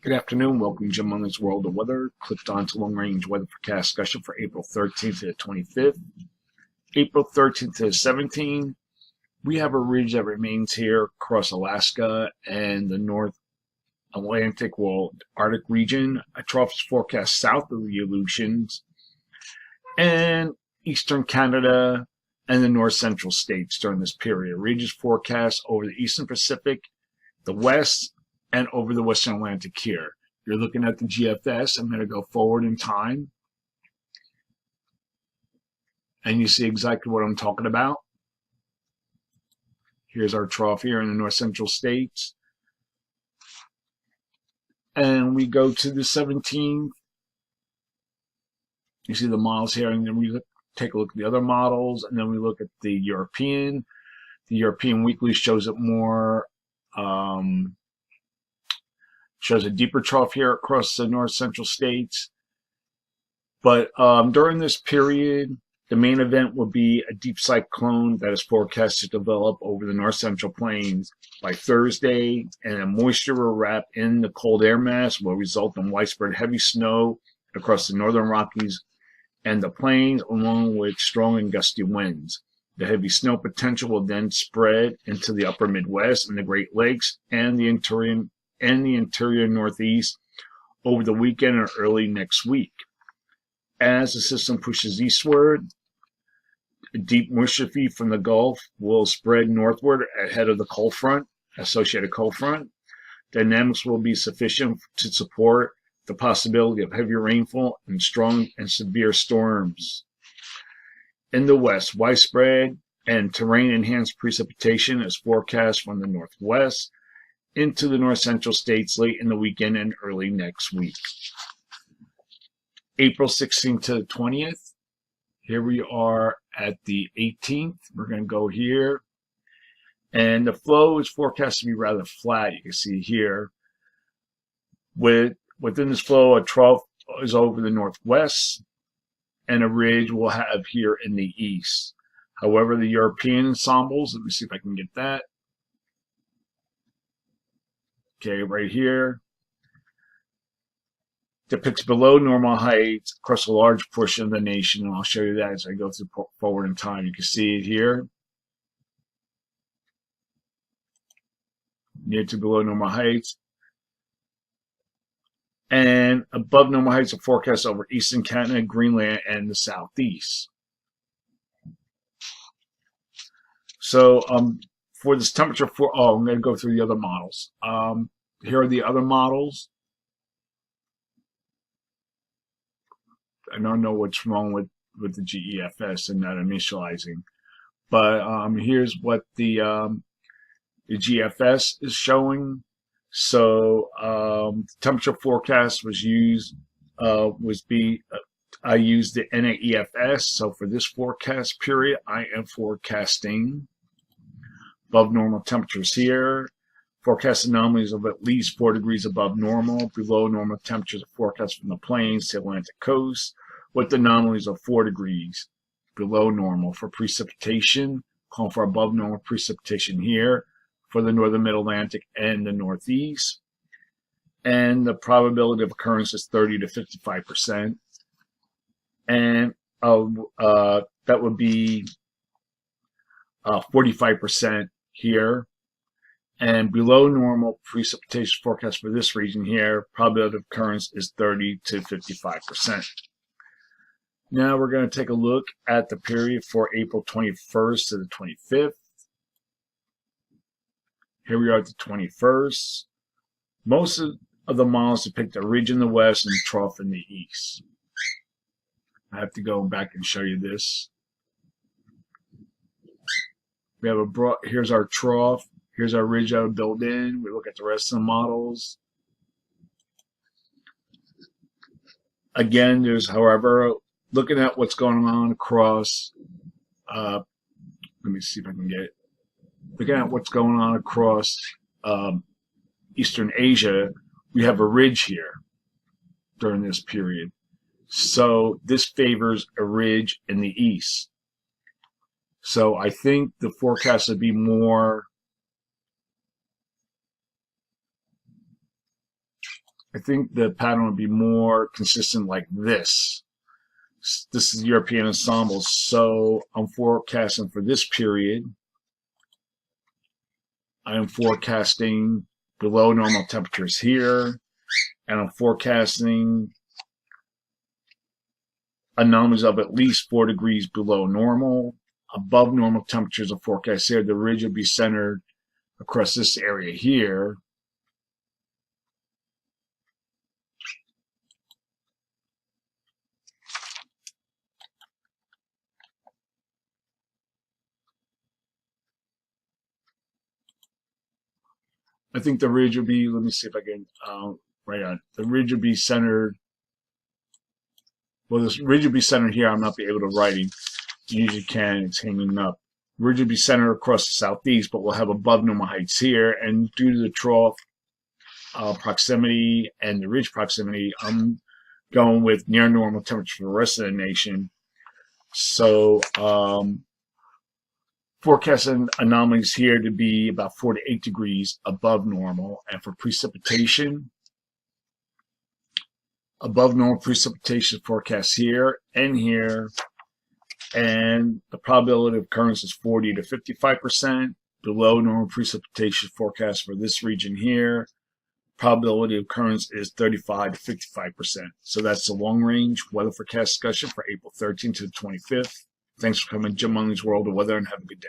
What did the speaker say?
Good afternoon. Welcome to Jim Mullins World of Weather. Clicked on to long range weather forecast discussion for April 13th to the 25th. April 13th to the 17th, we have a ridge that remains here across Alaska and the North Atlantic, Arctic region. A trough is forecast south of the Aleutians and eastern Canada and the north central states during this period. Ridge is forecast over the eastern Pacific, the west, and over the western Atlantic here. You're looking at the GFS. I'm going to go forward in time. And you see exactly what I'm talking about. Here's our trough here in the north central states. And we go to the 17th. You see the models here, and then we take a look at the other models, and then we look at the European. The European weekly shows it more, shows a deeper trough here across the north central states. But during this period, the main event will be a deep cyclone that is forecast to develop over the north central plains by Thursday, and a moisture will wrap in the cold air mass will result in widespread heavy snow across the northern Rockies and the plains, along with strong and gusty winds. The heavy snow potential will then spread into the upper Midwest and the Great Lakes and the interior Northeast over the weekend or early next week. As the system pushes eastward, a deep moisture feed from the Gulf will spread northward ahead of the associated cold front. Dynamics will be sufficient to support the possibility of heavy rainfall and strong and severe storms. In the west, widespread and terrain-enhanced precipitation is forecast from the northwest into the north central states late in the weekend and early next week. April 16th to the 20th. Here we are at the 18th. We're going to go here. And the flow is forecast to be rather flat, you can see here. Within this flow, a trough is over the northwest, and a ridge we'll have here in the east. However, the European ensembles, let me see if I can get that. Okay, right here, depicts below normal heights across a large portion of the nation, and I'll show you that as I go through forward in time. You can see it here, near to below normal heights. And above normal heights are forecast over eastern Canada, Greenland, and the southeast. So for this temperature, I'm going to go through the other models. Here are the other models. I don't know what's wrong with the GEFS and not initializing, but here's what the GFS is showing. So the temperature forecast was used I used the NAEFS. So for this forecast period, I am forecasting above normal temperatures here. Forecast anomalies of at least 4 degrees above normal. Below normal temperatures are forecast from the plains to the Atlantic coast, with anomalies of 4 degrees below normal for precipitation. Calling for above normal precipitation here for the northern mid-Atlantic and the Northeast. And the probability of occurrence is 30 to 55%. And that would be 45% here. And below normal precipitation forecast for this region here, probability of occurrence is 30 to 55%. Now we're going to take a look at the period for April 21st to the 25th. Here we are at the 21st. Most of the models depict a ridge in the west and a trough in the east. I have to go back and show you this. We have here's our trough. Here's our ridge that I built in. We look at the rest of the models. Again, however, looking at what's going on across, let me see if I can get it. Looking at what's going on across Eastern Asia, we have a ridge here during this period. So this favors a ridge in the east. So I think the forecast would be more I think the pattern would be more consistent like this. This is European ensembles, so I'm forecasting for this period. I am forecasting below normal temperatures here, and I'm forecasting anomalies of at least 4 degrees below normal. Above normal temperatures are forecast here. The ridge will be centered across this area here. I think the ridge will be, let me see if I can, right on. The ridge will be centered, well, this ridge will be centered here. I'm not be able to write it. You usually can, it's hanging up. Ridge will be centered across the southeast, but we'll have above normal heights here. And due to the trough proximity and the ridge proximity, I'm going with near normal temperature for the rest of the nation. So, forecasting anomalies here to be about 4 to 8 degrees above normal. And for precipitation, above normal precipitation forecast here and here. And the probability of occurrence is 40 to 55%. Below normal precipitation forecast for this region here. Probability of occurrence is 35 to 55%. So that's the long range weather forecast discussion for April 13th to the 25th. Thanks for coming to Jim Munley's World of Weather, and have a good day.